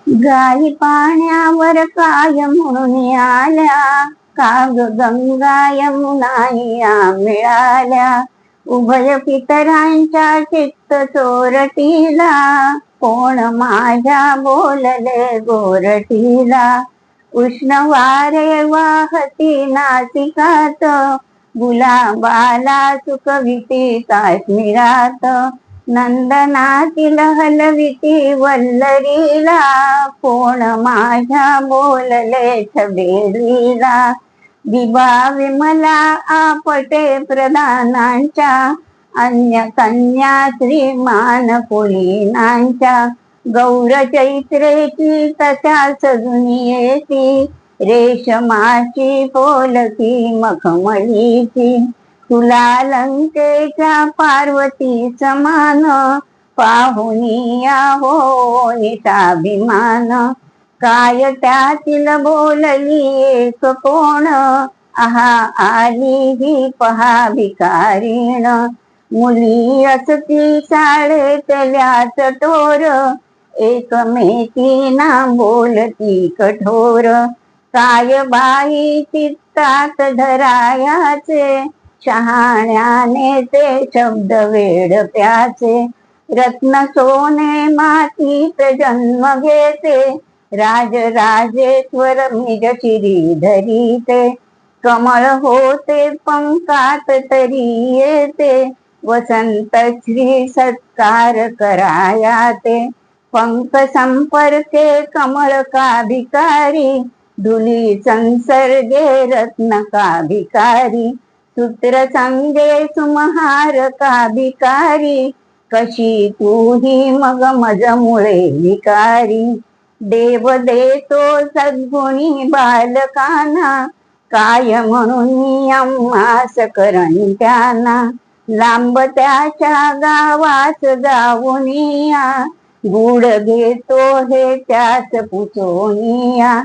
गाई पाण्यावर काय म्हणून आल्या, काग गंगा यमुना या मिळाल्या. उभय पितरांच्या चित्त चोरटीला, कोण माझ्या बोलले गोरटीला. उष्ण वारे वाहती नासिकात, गुलाबाला सुकविती काश्मीरात. नंदनातील हलविती वल्लरीला, कोण माझ्या बोलले छबेरीला. दिबा विमला आपटे प्रधानांच्या, अन्य कन्या श्रीमान कुलीनांच्या. गौर चैत्रेची तशा सजून येती, रेशमाची पोलकी मखमलीची. तुला लंकेच्या पार्वती समान, पाहुनिया हो निताभिमान. काय त्यातील बोलली एक कोण, आहा आली ही पहा भिकारीण. मुली असती शाळेतल्या चटोर, एकमेकींना बोलती कठोर. काय बाई चित्तात धरायाचे, शहाण्याने ते शब्द वेडप्याचे. रत्न सोने मातीत जन्म घेते, राजराजेश्वर निज शिरी धरीते. कमळ होते पंकात तरी येते, वसंत श्री सत्कार करायाते. पंख संपर्के कमळ का भिकारी, धुली संसर्गे रत्न का भिकारी. सूत्र संगे सुमहार का भिकारी, कशी तू ही मग मज मुळे भिकारी. देव देतो सद्गुणी बालकांना, काय म्हणून आम्हास करंत्यांना. लांब त्याच्या गावास जाऊनिया, गुड घेतो हे त्यास पुचोनिया.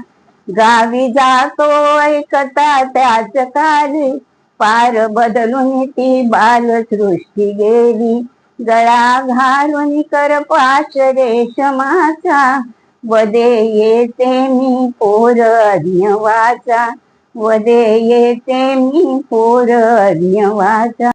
गावी जातो ऐकता त्याच काली, पार बदलून ती बालसृष्टी गेली. गळा घालून करपाश रेशमाचा, वदे येते मी पोर अज्ञवाचा. वदे येते मी पोर अज्ञवाचा.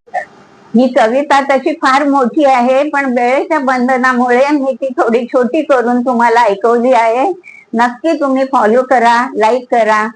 ही कविता तशी फार मोठी आहे, पण वेळेच्या बंधनामुळे मी ती थोडी छोटी करून तुम्हाला ऐकवली आहे. नक्की तुम्ही फॉलो करा, लाईक करा.